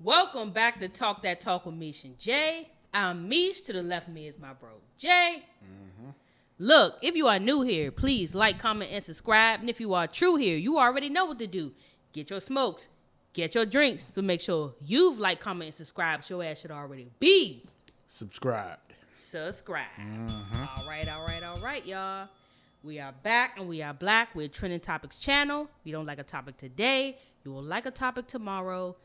Welcome back to Talk That Talk with Meesh and Jay. I'm Meesh. To the left of me is my bro, Jay. Mm-hmm. Look, if you are new here, please like, comment, and subscribe. And if you are true here, you already know what to do. Get your smokes, get your drinks, but make sure you've like, comment, and subscribed. Your ass should already be subscribed. Mm-hmm. All right, y'all. We are back and we are black. We're a Trending Topics channel. If you don't like a topic today, you will like a topic tomorrow.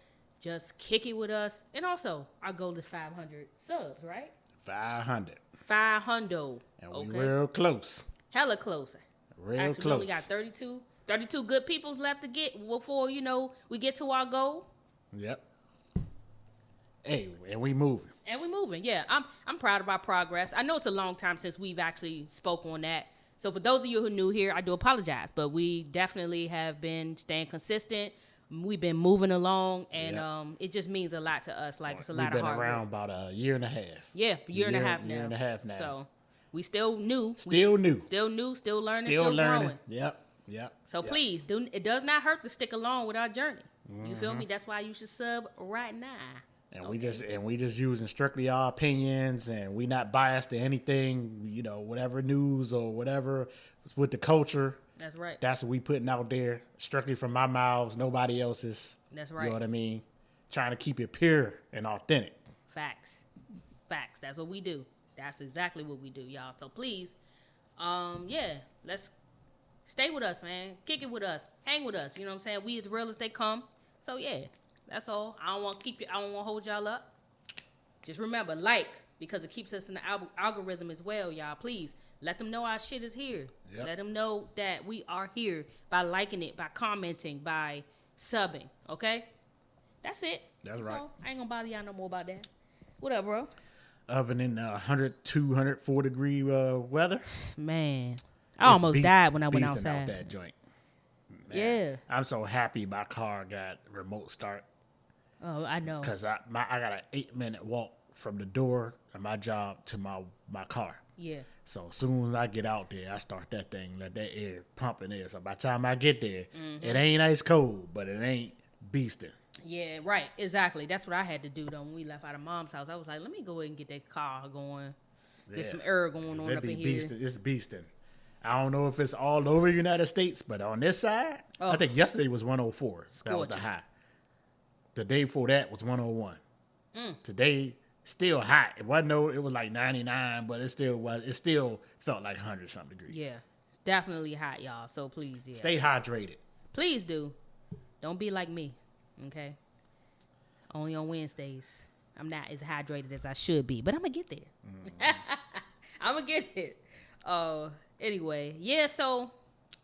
Just kick it with us. And also, our goal is 500 subs, right? 500. 500. And we real close. Hella close. Real close. We only got 32 good peoples left to get before, we get to our goal. Yep. Hey, and we moving. Yeah. I'm proud of our progress. I know it's a long time since we've actually spoke on that. So for those of you who are new here, I do apologize. But we definitely have been staying consistent. We've been moving along, and it just means a lot to us. Like, it's a lot of hard work. We've been around about a year and a half. Yeah, year and a half now. So we still new. Still learning, still growing. Yep. So please, it does not hurt to stick along with our journey. Mm-hmm. You feel me? That's why you should sub right now. And we just using strictly our opinions, and we not biased to anything. Whatever news or whatever with the culture. That's right. That's what we putting out there, strictly from my mouths, nobody else's. That's right. You know what I mean? Trying to keep it pure and authentic. Facts. That's what we do. That's exactly what we do, y'all. So please, let's stay with us, man. Kick it with us. Hang with us. You know what I'm saying? We as real as they come. So yeah, that's all. I don't want to hold y'all up. Just remember, because it keeps us in the algorithm as well, y'all. Please. Let them know our shit is here. Yep. Let them know that we are here by liking it, by commenting, by subbing. Okay? That's it. That's right. So, I ain't gonna bother y'all no more about that. What up, bro? Other than 102, 104 degree weather. Man. I almost died when I went outside. Out that joint. Man, yeah. I'm so happy my car got remote start. Oh, I know. Because I got an 8-minute walk from the door of my job to my car. Yeah. So as soon as I get out there, I start that thing, let that air pumping in. So by the time I get there, It ain't ice cold, but it ain't beasting. Yeah, right. Exactly. That's what I had to do, though, when we left out of Mom's house. I was like, let me go ahead and get that car going. Get some air going on up in here. It's beasting. I don't know if it's all over the United States, but on this side, I think yesterday was 104. Scorching. That was the high. The day before that was 101. Today, still hot. It was like 99, but it still felt like 100-something degrees. Yeah, definitely hot, y'all. So please, stay hydrated. Please do. Don't be like me, okay? Only on Wednesdays. I'm not as hydrated as I should be, but I'm gonna get there. I'm gonna get it. Anyway, yeah. So,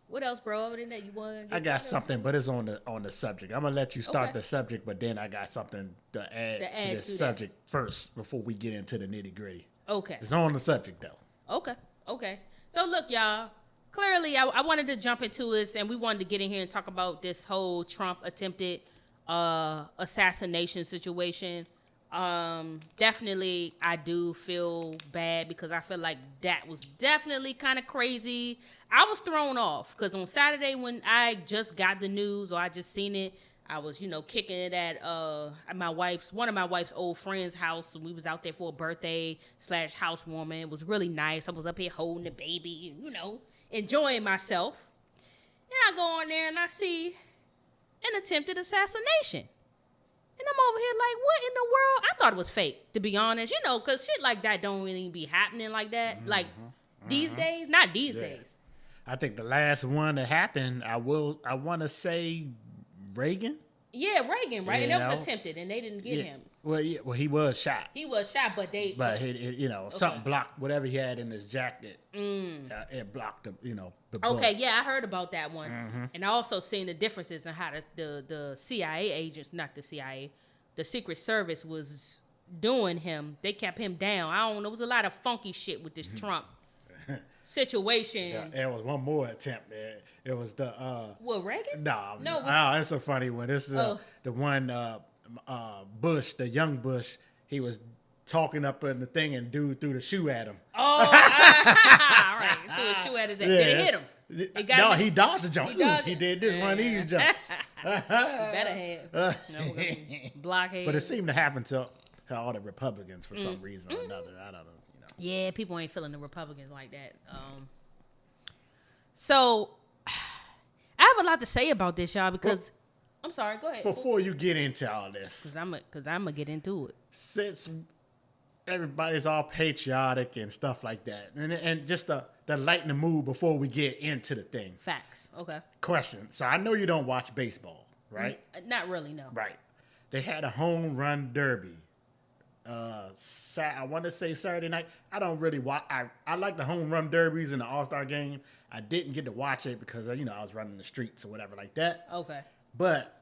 what else, bro? Other than that, you want? I got something, but it's on the subject. I'm gonna let you start the subject, but then I got something to add to this subject first before we get into the nitty gritty. Okay. It's on the subject though. Okay. So look, y'all. Clearly, I wanted to jump into this, and we wanted to get in here and talk about this whole Trump attempted assassination situation. Definitely, I do feel bad because I feel like that was definitely kind of crazy. I was thrown off because on Saturday when I just got the news or I just seen it, I was, kicking it at one of my wife's old friend's house, and we was out there for a birthday / housewarming. It was really nice. I was up here holding the baby, enjoying myself. And I go on there and I see an attempted assassination. And I'm over here like, what in the world? I thought it was fake, to be honest. Because shit like that don't really be happening like that. Like, these days? Not these days. I think the last one that happened, I want to say Reagan. Yeah, Reagan, right? And that was attempted, and they didn't get him. Well, he was shot. He was shot, but they... But, something blocked whatever he had in his jacket. It blocked the bullet. Okay, yeah, I heard about that one. And I also seen the differences in how the CIA agents, not the CIA, the Secret Service was doing him. They kept him down. I don't know. It was a lot of funky shit with this Trump situation. There was one more attempt. It was the... What, Reagan? No, it's so funny when this is the one... Bush, the young Bush, he was talking up in the thing and dude threw the shoe at him. Oh, all right. Threw a shoe at his ass. Did it hit him? No, he dodged the jump. He did this one of these jumps. Better have. Blockhead. But it seemed to happen to all the Republicans for some reason or another. I don't know. Yeah, people ain't feeling the Republicans like that. So, I have a lot to say about this, y'all, because... I'm sorry, go ahead. Before you get into all this. Because I'm going to get into it. Since everybody's all patriotic and stuff like that, and just to lighten the mood before we get into the thing. Facts, okay. Question. So I know you don't watch baseball, right? Not really, no. Right. They had a home run derby. I want to say Saturday night. I don't really watch. I like the home run derbies and the All-Star game. I didn't get to watch it because, I was running the streets or whatever like that. Okay. But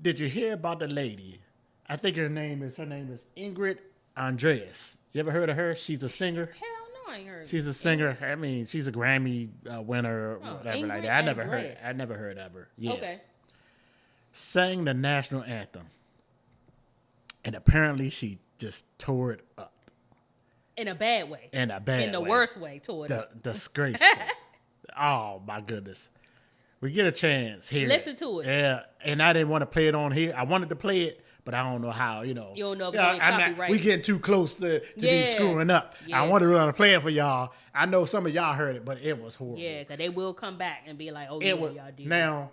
did you hear about the lady? I think her name is Ingrid Andress. You ever heard of her? She's a singer. Hell no, I ain't heard. She's a singer. I mean, she's a Grammy winner or whatever Ingrid like that. I never heard of her. Yeah. Okay. Sang the national anthem. And apparently she just tore it up. In a bad way. In the worst way, tore it up. Disgraceful. Oh, my goodness. We get a chance here. Listen to it. Yeah, and I didn't want to play it on here. I wanted to play it, but I don't know how, You don't know if it's copyright. We getting too close to be screwing up. Yeah. I wanted to play it for y'all. I know some of y'all heard it, but it was horrible. Yeah, because they will come back and be like, oh, y'all did. Now,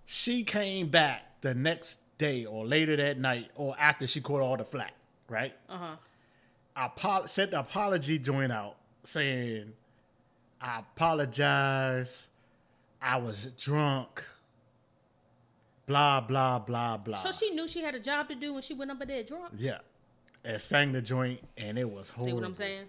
she came back the next day or later that night or after she caught all the flack, right? Uh-huh. Sent the apology joint out saying, I apologize. I was drunk. Blah, blah, blah, blah. So she knew she had a job to do when she went up there drunk? Yeah. And sang the joint, and it was horrible. See what I'm saying?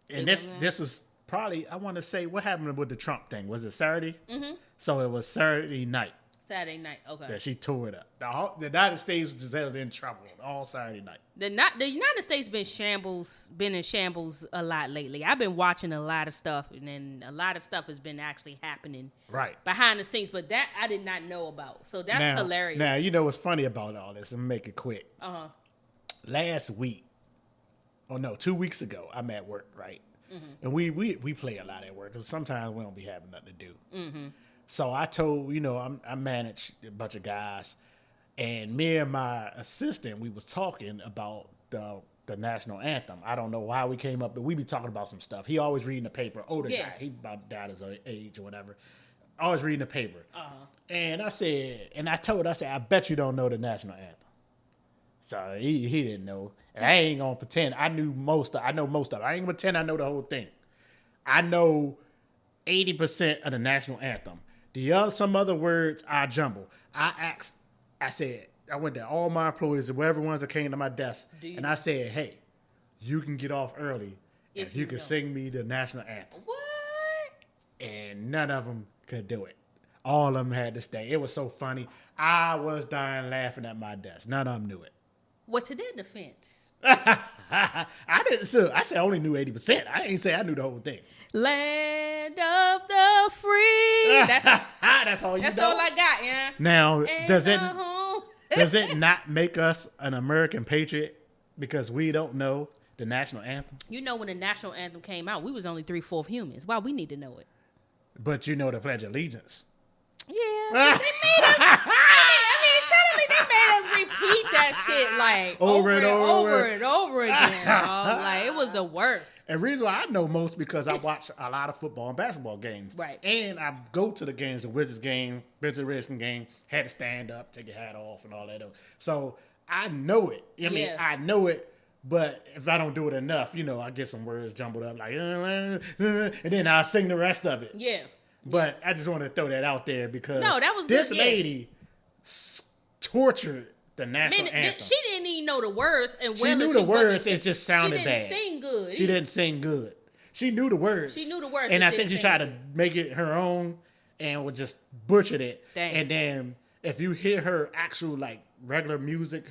And this was probably, I want to say, what happened with the Trump thing? Was it Saturday? Mm-hmm. So it was Saturday night. Okay. That she tore it up. The United States was in trouble all Saturday night. The United States been in shambles a lot lately. I've been watching a lot of stuff, and then a lot of stuff has been actually happening behind the scenes, but that I did not know about. So that's hilarious. Now, you know what's funny about all this? I'm going to make it quick. Uh-huh. Last week, 2 weeks ago, I'm at work, right? Mm-hmm. And we play a lot at work because sometimes we don't be having nothing to do. Mm-hmm. So I told, I manage a bunch of guys, and me and my assistant, we was talking about the national anthem. I don't know why we came up, but we be talking about some stuff. He always reading the paper. Older guy, he about died his age or whatever. Always reading the paper. Uh-huh. And I told, I bet you don't know the national anthem. So he didn't know. And I ain't gonna pretend. I know most of it. I ain't gonna pretend I know the whole thing. I know 80% of the national anthem. Some other words I jumble. I went to all my employees and whatever ones that came to my desk, and I said, hey, you can get off early if you can sing me the national anthem. What? And none of them could do it. All of them had to stay. It was so funny. I was dying laughing at my desk. None of them knew it. Well, to their defense. I said I only knew 80%. I ain't say I knew the whole thing. Land of the free. That's all you know. That's all I got, yeah. Now, does it not make us an American patriot because we don't know the national anthem? When the national anthem came out, we was only 3/4 humans. Why we need to know it? But you know the Pledge of Allegiance. Yeah. They made us. They made us repeat that shit like over and over again. Like it was the worst. And the reason why I know most because I watch a lot of football and basketball games. Right. And I go to the games, the Wizards game, Benson Redskins game, had to stand up, take your hat off and all that. So I know it. I know it, but if I don't do it enough, I get some words jumbled up like, and then I'll sing the rest of it. Yeah. But I just want to throw that out there because this lady tortured the national anthem. She didn't even know the words, and she knew the words. It just sounded bad. She didn't sing good. She didn't sing good. She knew the words. And I think she tried to make it her own and would just butchered it. Dang. And then if you hear her actual regular music,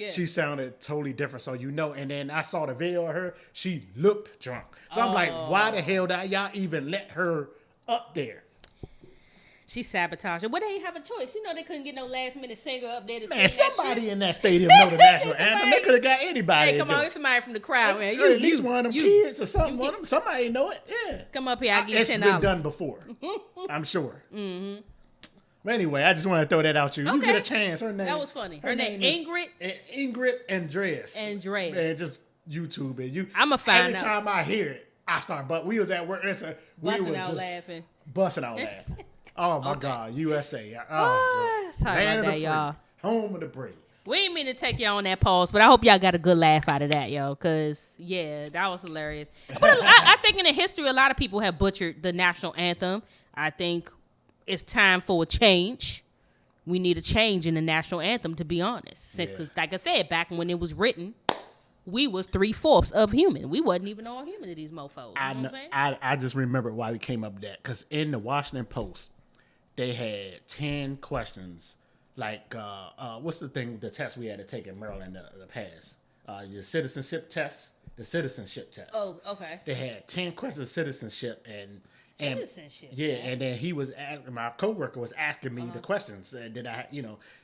she sounded totally different. So and then I saw the video of her. She looked drunk. So I'm like, why the hell did y'all even let her up there? She sabotaged it. Well, they ain't have a choice. You know, they couldn't get no last minute singer up there to Man, sing that somebody shit. in that stadium know the national anthem. They could have got anybody. Hey, come on, it's somebody from the crowd, man. You, at least one of them kids or something. One of them, somebody know it. Yeah. Come up here, I'll give you $10. It's been done before. I'm sure. Mm-hmm. But anyway, I just want to throw that out to you. Okay. You get a chance. Her name. That was funny. Her name Ingrid. Ingrid Andress. Andress. Man, just YouTube it. I'ma find every out. time I hear it, I start. But we was at work. Busting out laughing. Busting out laughing. Oh my God, USA. Sorry about that, y'all. Home of the brave. We ain't mean to take y'all on that pause, but I hope y'all got a good laugh out of that, yo. Cause yeah, that was hilarious. But I think in the history, a lot of people have butchered the national anthem. I think it's time for a change. We need a change in the national anthem, to be honest. Because, like I said, back when it was written, we was 3/4 of human. We wasn't even all human to these mofos. You know what I'm saying? I just remember why we came up with that. Because in the Washington Post, they had 10 questions. Like, what's the test we had to take in Maryland the past? Your citizenship test, the citizenship test. Oh, okay. They had 10 questions of citizenship and citizenship. Yeah, man. And then he was asking, my coworker was asking me the questions. Did I,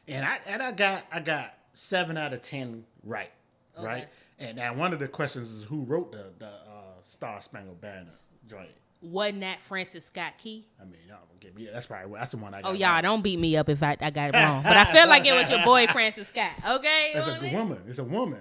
and I got 7 out of 10 right, okay. Right. And now one of the questions is who wrote the Star Spangled Banner joint. Wasn't that Francis Scott Key? I mean, that's the one I got. Oh, y'all, don't beat me up if I got it wrong. But I feel like it was your boy Francis Scott. Okay, that's a woman. It's a woman.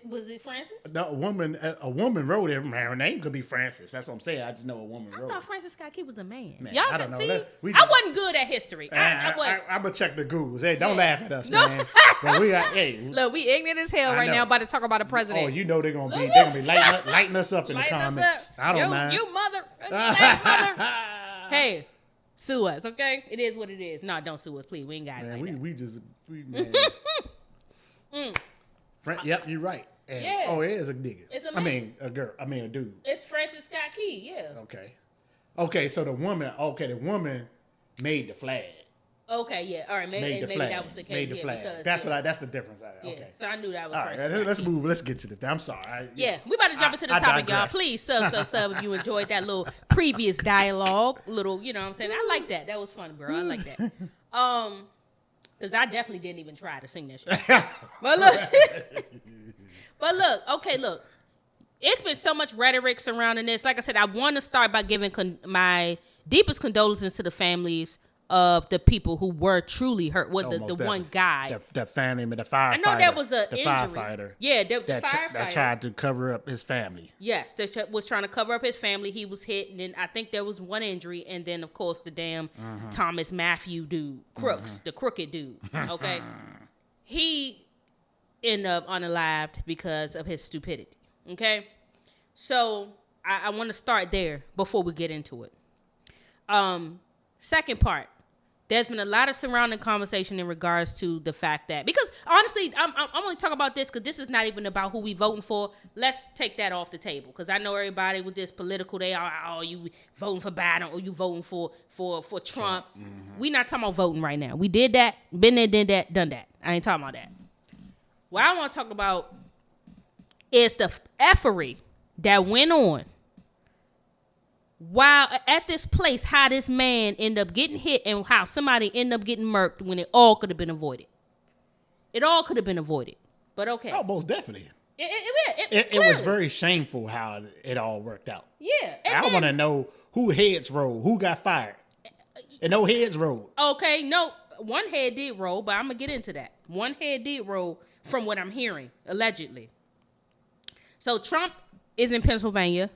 Was it Francis? No, a woman wrote it. Man, her name could be Francis. That's what I'm saying. I just know a woman wrote it. I thought Francis Scott Key was a man. Man, y'all I don't know. see? I wasn't good at history. I wasn't. I'm gonna check the Googles. Hey, don't laugh at us, man. But we got look, we ignorant as hell right now about to talk about the president. Oh, you know they're gonna be lighting us up in the comments. I don't mind. You mother. Hey, sue us, okay? It is what it is. No, don't sue us, please. We ain't got it. Man. Yep, you're right. And, oh, it is a nigga. It's a man. I mean, a girl. I mean, a dude. It's Francis Scott Key, yeah. Okay, so the woman made the flag. Okay, yeah. All right, maybe that was the case. Made the flag. That's the difference. Okay. So I knew that was All right, let's move. Let's get to the thing. I'm sorry. We about to jump into the topic, y'all. Please sub if you enjoyed that little previous dialogue. Little, you know what I'm saying? I like that. That was fun, bro. I like that. Because I definitely didn't even try to sing that shit. But look. It's been so much rhetoric surrounding this. Like I said, I want to start by giving my deepest condolences to the families of the people who were truly hurt. The one guy. The family, the firefighter. I know that was an injury. Firefighter. Yeah, the firefighter. That tried to cover up his family. Yes, that was trying to cover up his family. He was hit, and then I think there was one injury, and then, of course, the damn Thomas Mathew dude, Crooks, the crooked dude, okay? He ended up unalived because of his stupidity, okay? So I want to start there before we get into it. Second part. There's been a lot of surrounding conversation in regards to the fact that, because honestly, I'm only talking about this because this is not even about who we voting for. Let's take that off the table because I know everybody with this political, they are, oh, you voting for Biden or you voting for Trump. Mm-hmm. We not talking about voting right now. We did that, been there, did that, done that. I ain't talking about that. What I want to talk about is the effery that went on while at this place, how this man ended up getting hit and how somebody ended up getting murked when it all could have been avoided. It all could have been avoided. But okay. Oh, most definitely. It was very shameful how it all worked out. Yeah. I want to know who heads rolled, who got fired. And no heads rolled. Okay, no. One head did roll, but I'm going to get into that. One head did roll from what I'm hearing, allegedly. So Trump is in Pennsylvania.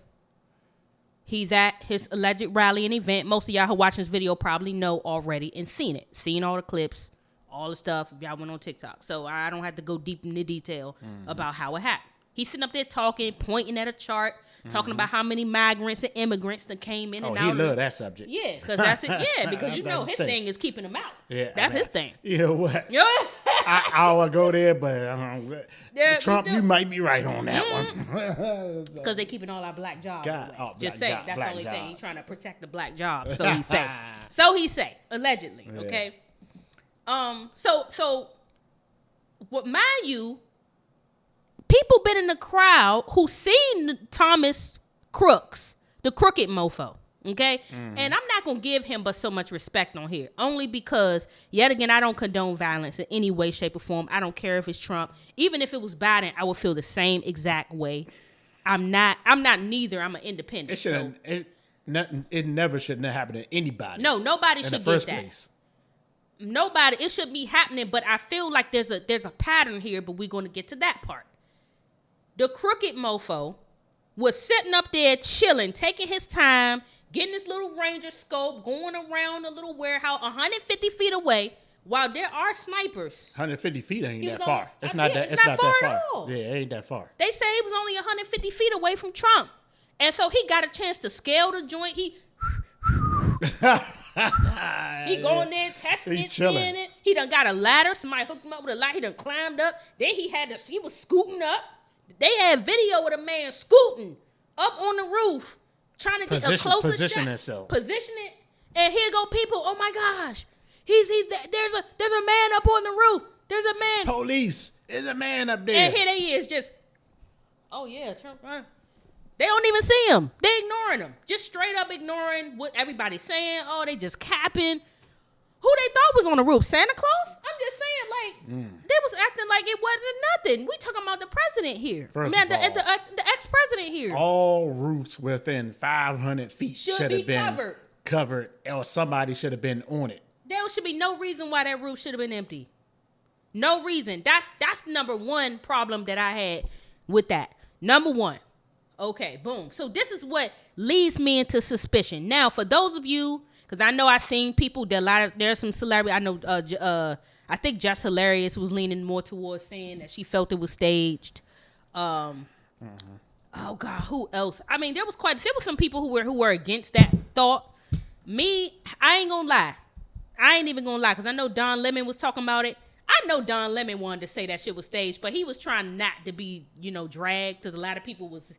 He's at his alleged rally and event. Most of y'all who watch this video probably know already and seen it. Seen all the clips, all the stuff. If y'all went on TikTok. So I don't have to go deep into detail about how it happened. He's sitting up there talking, pointing at a chart, talking about how many migrants and immigrants that came in and out. Oh, he love that subject. Yeah, because that's it. Yeah, because you know his thing is keeping them out. Yeah, that's his thing. You know what? I will go there, but Trump, you might be right on that one. Because they're keeping all our black jobs away. Just say that's the only thing. He's trying to protect the black jobs. So he say. So he say, allegedly. Yeah. Okay. So what mind you, people been in the crowd who seen Thomas Crooks, the crooked mofo. Okay? And I'm not going to give him but so much respect on here. Only because, yet again, I don't condone violence in any way, shape, or form. I don't care if it's Trump. Even if it was Biden, I would feel the same exact way. I'm not neither. I'm an independent. It never should have happened to anybody. No, nobody should get that. Place. Nobody. It should be happening, but I feel like there's a pattern here, but we're going to get to that part. The crooked mofo was sitting up there chilling, taking his time, getting his little Ranger scope, going around a little warehouse 150 feet away while there are snipers. 150 feet ain't that far. It's not that far at all. Yeah, it ain't that far. They say he was only 150 feet away from Trump. And so he got a chance to scale the joint. He going there, testing it, seeing it. He done got a ladder. Somebody hooked him up with a ladder. He done climbed up. Then he was scooting up. They had video of a man scooting up on the roof, trying to get a closer shot. Position it. And here go people. Oh my gosh. There's a man up on the roof. There's a man. Police. There's a man up there. And here they is just, oh yeah, Trump. They don't even see him. They ignoring him. Just straight up ignoring what everybody's saying. Oh, they just capping. Who they thought was on the roof? Santa Claus? I'm just saying, they was acting like it wasn't nothing. We talking about the president here. First of all, the ex-president here. All roofs within 500 feet should have been covered, or somebody should have been on it. There should be no reason why that roof should have been empty. No reason. That's number one problem that I had with that. Number one. Okay, boom. So this is what leads me into suspicion. Now, for those of you, because I know I've seen people, there's some celebrity. I know, I think Just Hilarious was leaning more towards saying that she felt it was staged. Oh God, who else? I mean, there was some people who were against that thought. Me, I ain't gonna lie. I ain't even gonna lie, because I know Don Lemon was talking about it. I know Don Lemon wanted to say that shit was staged, but he was trying not to be, dragged, because a lot of people was,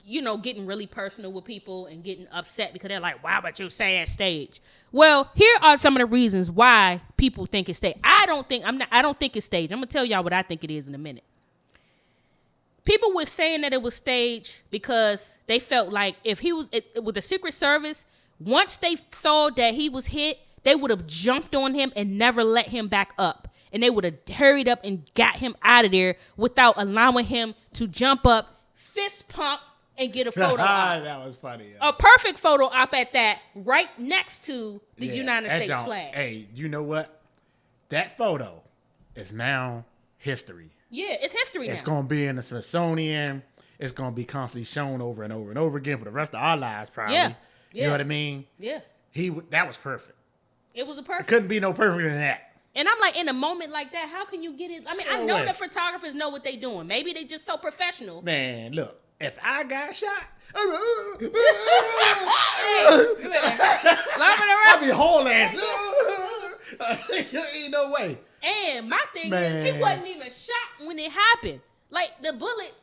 getting really personal with people and getting upset because they're like, why would you say it's staged? Well, here are some of the reasons why people think it's staged. I don't think it's staged. I'm gonna tell y'all what I think it is in a minute. People were saying that it was staged because they felt like if he was with the Secret Service, once they saw that he was hit, they would have jumped on him and never let him back up. And they would have hurried up and got him out of there without allowing him to jump up, fist pump, and get a photo op. That was funny. A perfect photo op at that, right next to the United States flag. Hey, you know what? That photo is now history. Yeah, it's history now. It's going to be in the Smithsonian. It's going to be constantly shown over and over and over again for the rest of our lives, probably. Yeah. You know what I mean? Yeah. That was perfect. It was a perfect. It couldn't be no perfect than that. And I'm like, in a moment like that, how can you get it? I mean, I know the photographers know what they doing. Maybe they just so professional. Man, look, if I got shot, I'll be whole ass. Ain't no way. And my thing is, he wasn't even shot when it happened. Like, the bullet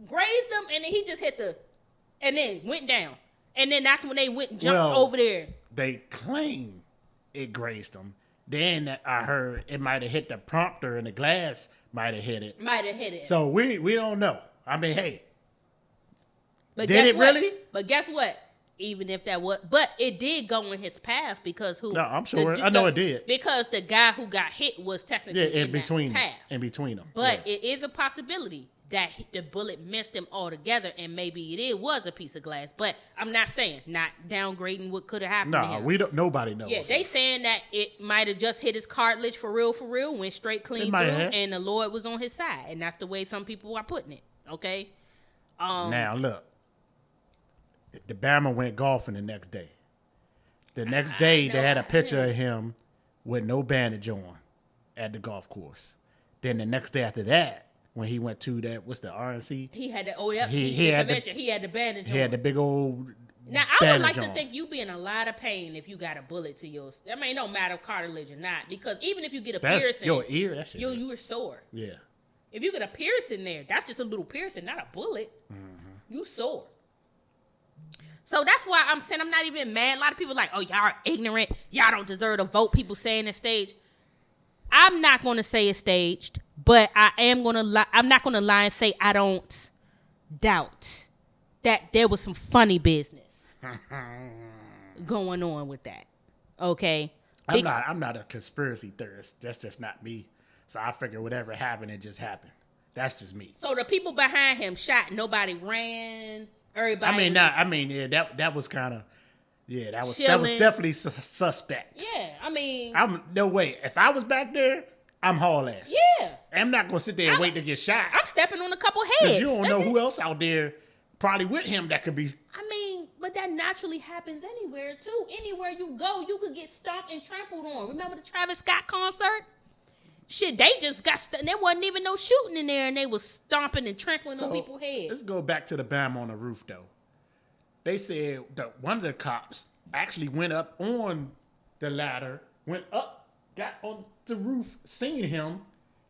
grazed him, and then he just and then went down. And then that's when they went and jumped over there. They claim it grazed him. Then I heard it might have hit the prompter and the glass might have hit it. So we don't know. I mean, hey. But did it really? But guess what? Even if that was, but it did go in his path because who? No, I'm sure. I know it did. Because the guy who got hit was technically in between that path. In between them. But it is a possibility that the bullet missed him altogether, and maybe it was a piece of glass. But I'm not downgrading what could have happened. No, we don't. Nobody knows. Yeah, they saying that it might have just hit his cartilage for real, went straight clean through, and the Lord was on his side, and that's the way some people are putting it. Okay. Now look, the Bama went golfing the next day. The next day, they had a picture of him with no bandage on at the golf course. Then the next day after that, when he went to that, what's the RNC? He had the he had the bandage on. He had the big old Now, I would like to think you be in a lot of pain if you got a bullet to your... I mean, it don't matter cartilage or not, because even if you get a piercing... Your ear, that shit. You were sore. Yeah. If you get a piercing there, that's just a little piercing, not a bullet. Mm-hmm. You sore. So that's why I'm saying I'm not even mad. A lot of people are like, oh, y'all are ignorant. Y'all don't deserve to vote. People saying it's staged. I'm not going to say it's staged, but I'm not going to lie and say I don't doubt that there was some funny business. going on with that. Okay. I'm not a conspiracy theorist. That's just not me. So I figure whatever happened, it just happened. That's just me. So the people behind him shot. Nobody ran. Everybody. That was kind of. Yeah, that was chilling. definitely suspect. Yeah, I mean. No way. If I was back there, I'm haul ass. Yeah. I'm not gonna sit there and wait to get shot. I'm stepping on a couple heads. You don't know who else out there probably with him that could be. I mean, but that naturally happens anywhere too. Anywhere you go, you could get stomped and trampled on. Remember the Travis Scott concert? Shit, they just got there wasn't even no shooting in there, and they was stomping and trampling on people's heads. Let's go back to the Bam on the roof though. They said that one of the cops actually went up on the ladder, went up, got on the roof, seen him.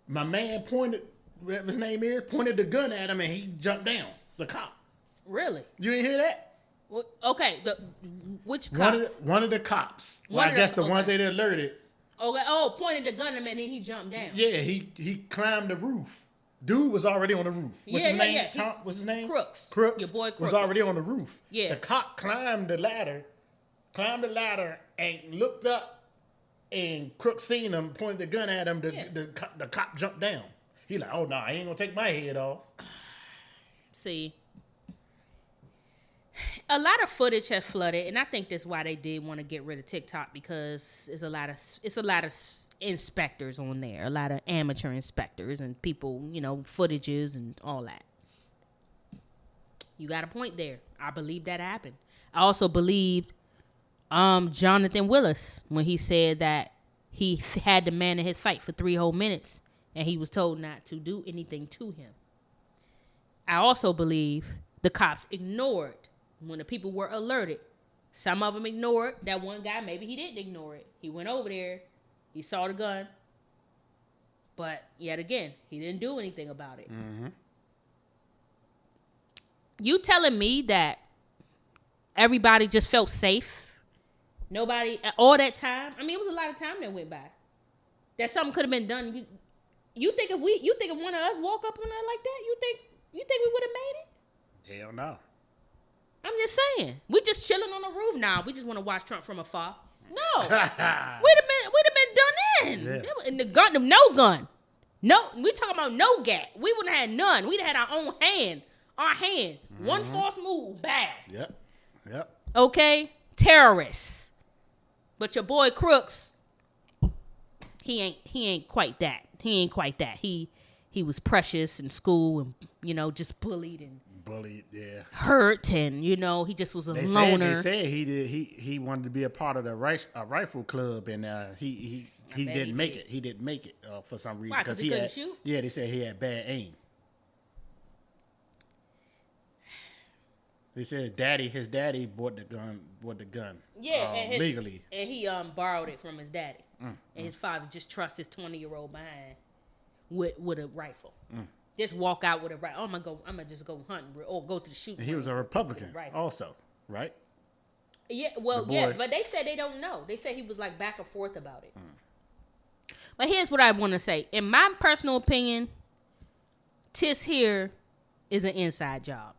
My man pointed, whatever his name is, pointed the gun at him, and he jumped down. The cop. Really? You didn't hear that? Well, okay. Which cop? One of the cops. Well, I guess the one they alerted. Okay. Oh, pointed the gun at him, and then he jumped down. Yeah, he climbed the roof. Dude was already on the roof. What's his name? What's his name? Crooks. Crooks. Your boy Crooks was already on the roof. Yeah. The cop climbed the ladder, and looked up, and Crooks seen him, pointed the gun at him. The cop jumped down. He like, oh no, I ain't gonna take my head off. See, a lot of footage has flooded, and I think that's why they did want to get rid of TikTok, because it's a lot of inspectors on there, a lot of amateur inspectors and people, footages and all that. You got a point there. I believe that happened. I also believed Jonathan Willis when he said that he had the man in his sight for 3 whole minutes and he was told not to do anything to him. I also believe the cops ignored when the people were alerted. Some of them ignored. That one guy, maybe he didn't ignore it. He went over there. He saw the gun. But yet again, he didn't do anything about it. Mm-hmm. You telling me that everybody just felt safe? Nobody, all that time? I mean, it was a lot of time that went by. That something could have been done. You think if one of us walk up on her like that, you think we would have made it? Hell no. I'm just saying. We just chilling on the roof now. We just want to watch Trump from afar. No. We'd have been done in. Yeah. And the gun, no gun. No, we talking about no gap. We wouldn't have had none. We'd have had our own hand. Our hand. Mm-hmm. One false move. Bad. Yep. Okay? Terrorists. But your boy Crooks, he ain't quite that. He was precious in school and, just bullied, yeah. Hurt, and he just was a loner. They said he wanted to be a part of the rifle club, and he didn't make it. He didn't make it for some reason. Why? Because he couldn't shoot? Yeah, they said he had bad aim. They said his daddy bought the gun. Yeah, legally. And he borrowed it from his daddy. And his father just trusts his 20-year-old behind with a rifle. Just walk out with a rifle. I'm gonna just go hunting or go to the shooting. And he was a Republican also, right? Yeah, well, yeah, but they said they don't know. They said he was like back and forth about it. But here's what I want to say. In my personal opinion, this here is an inside job.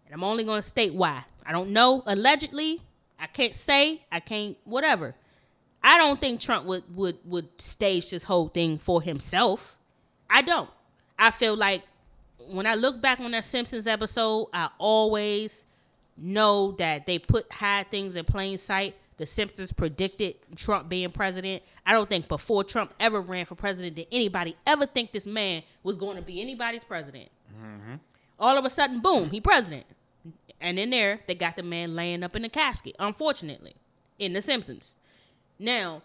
And I'm only going to state why. I don't know. Allegedly, I can't, whatever. I don't think Trump would stage this whole thing for himself. I don't. I feel like when I look back on that Simpsons episode, I always know that they hide things in plain sight. The Simpsons predicted Trump being president. I don't think before Trump ever ran for president did anybody ever think this man was going to be anybody's president. Mm-hmm. All of a sudden, boom, he president. And in there, they got the man laying up in the casket, unfortunately, in The Simpsons. Now,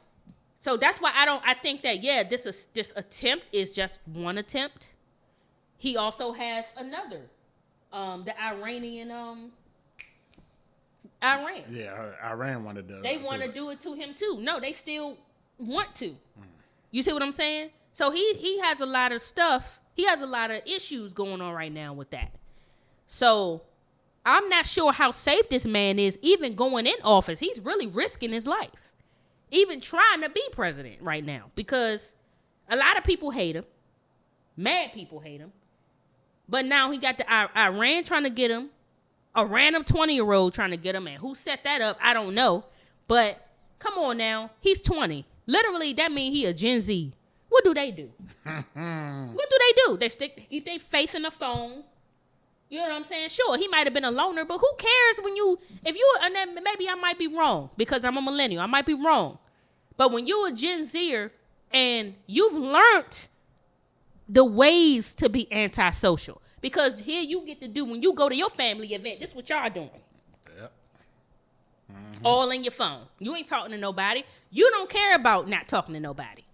so that's why I think that, yeah, this attempt is just one attempt. He also has another, the Iranian, Iran. Yeah, Iran wanted to. They want to do it to him too. No, they still want to. You see what I'm saying? So he has a lot of stuff. He has a lot of issues going on right now with that. So I'm not sure how safe this man is even going in office. He's really risking his life, even trying to be president right now, because a lot of people hate him. Mad people hate him. But now he got the Iran trying to get him. A random 20-year-old trying to get him, and who set that up, I don't know. But come on now, he's 20. Literally, that means he a Gen Z. What do they do? They keep their face in the phone. You know what I'm saying? Sure, he might have been a loner, but who cares and then maybe I might be wrong because I'm a millennial. I might be wrong. But when you're a Gen Zer and you've learned the ways to be antisocial, because here you get to do, when you go to your family event, this is what y'all doing. Yep. Mm-hmm. All in your phone. You ain't talking to nobody. You don't care about not talking to nobody.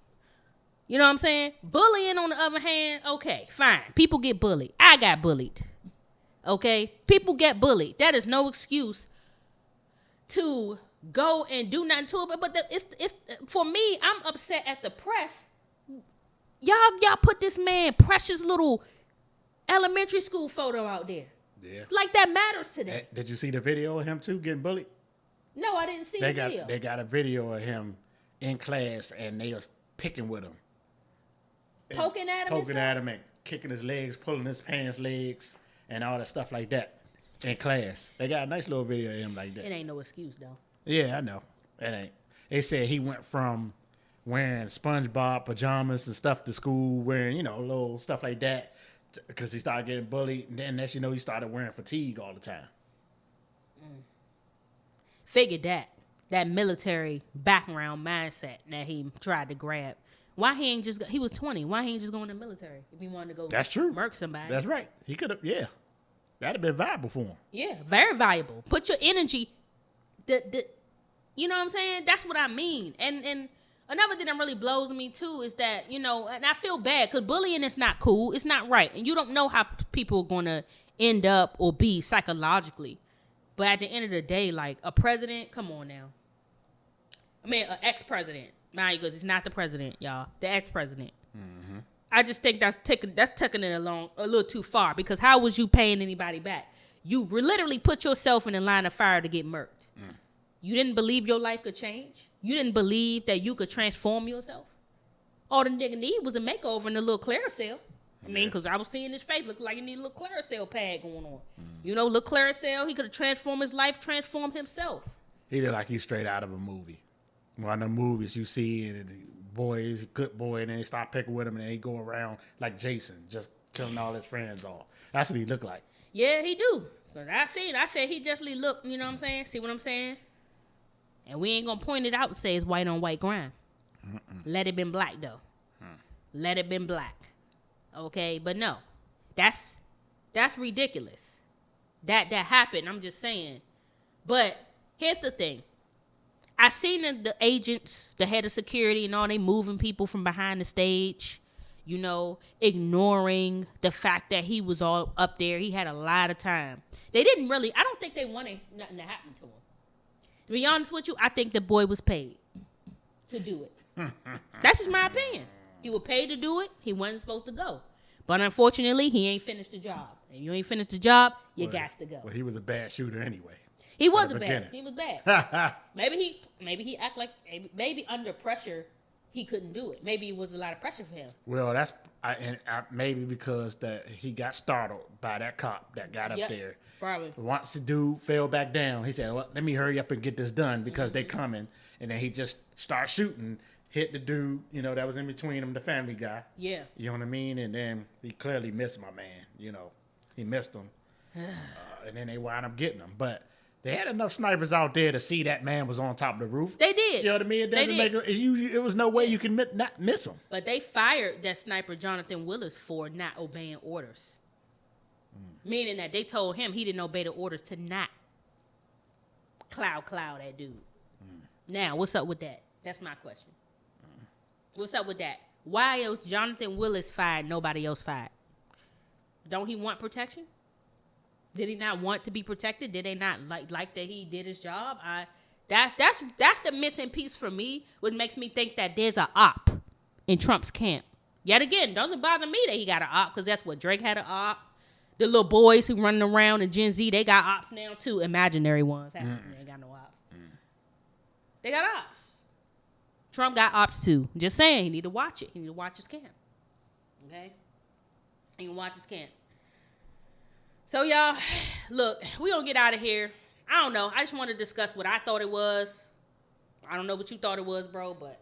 You know what I'm saying? Bullying, on the other hand, okay, fine. People get bullied. I got bullied. Okay? People get bullied. That is no excuse to go and do nothing to it. But it's for me, I'm upset at the press. Y'all put this man precious little elementary school photo out there. Yeah. Like that matters to them. Did you see the video of him too getting bullied? No, I didn't see the video. They got a video of him in class and they are picking with him. Poking at him and kicking his legs, pulling his pants legs, and all that stuff like that in class. They got a nice little video of him like that. It ain't no excuse, though. Yeah, I know. It ain't. They said he went from wearing SpongeBob pajamas and stuff to school, wearing, little stuff like that, because he started getting bullied. And then next he started wearing fatigue all the time. Figured that military background mindset that he tried to grab. Why he ain't just, he was 20. Why he ain't just going in the military if he wanted to go That's true. murk somebody? That's right. He could have, yeah. That'd have been valuable for him. Yeah, very valuable. Put your energy, you know what I'm saying? That's what I mean. And another thing that really blows me too is that, and I feel bad because bullying is not cool. It's not right. And you don't know how people are going to end up or be psychologically. But at the end of the day, like a president, come on now. I mean, an ex-president. Mind you, because it's not the president, y'all. The ex-president. Mm-hmm. I just think that's taking it along a little too far, because how was you paying anybody back? You literally put yourself in the line of fire to get murked. You didn't believe your life could change. You didn't believe that you could transform yourself. All the nigga need was a makeover and a little Claricel. I mean, because I was seeing his face look like he need a little Claricel pad going on. Little Claricel, he could have transformed his life, transformed himself. He looked like he's straight out of a movie. One of the movies you see, and the boys, good boy, and then they start picking with him, and then he go around like Jason, just killing all his friends off. That's what he looked like. Yeah, he do. Cause I said he definitely looked, you know what I'm saying? See what I'm saying? And we ain't gonna point it out and say it's white on white crime. Let it been black though. Let it been black. Okay, but no. That's ridiculous. That happened, I'm just saying. But here's the thing. I seen the agents, the head of security and all, they moving people from behind the stage, ignoring the fact that he was all up there. He had a lot of time. They didn't really, I don't think they wanted nothing to happen to him. To be honest with you, I think the boy was paid to do it. That's just my opinion. He was paid to do it. He wasn't supposed to go. But unfortunately, he ain't finished the job. If you ain't finished the job, you got to go. Well, he was a bad shooter anyway. He was bad. He was bad. Maybe he act like, maybe under pressure he couldn't do it. Maybe it was a lot of pressure for him. Well, maybe because he got startled by that cop that got up there. Probably. Once the dude fell back down, he said, "Well, let me hurry up and get this done because they coming." And then he just started shooting, hit the dude, that was in between him, the family guy. Yeah. You know what I mean? And then he clearly missed my man. He missed him, and then they wound up getting him, but. They had enough snipers out there to see that man was on top of the roof. They did. You know what I mean? It doesn't make it was no way you can not miss him. But they fired that sniper Jonathan Willis for not obeying orders. Meaning that they told him he didn't obey the orders to not cloud that dude. Now, what's up with that? That's my question. What's up with that? Why is Jonathan Willis fired, nobody else fired? Don't he want protection? Did he not want to be protected? Did they not like that he did his job? That's the missing piece for me, which makes me think that there's an op in Trump's camp. Yet again, doesn't bother me that he got an op, because that's what Drake had an op. The little boys who running around in Gen Z, they got ops now too, imaginary ones. They ain't got no ops. They got ops. Trump got ops too. Just saying, he need to watch it. He need to watch his camp. Okay? He can watch his camp. So, y'all, look, we gonna get out of here. I don't know. I just want to discuss what I thought it was. I don't know what you thought it was, bro, but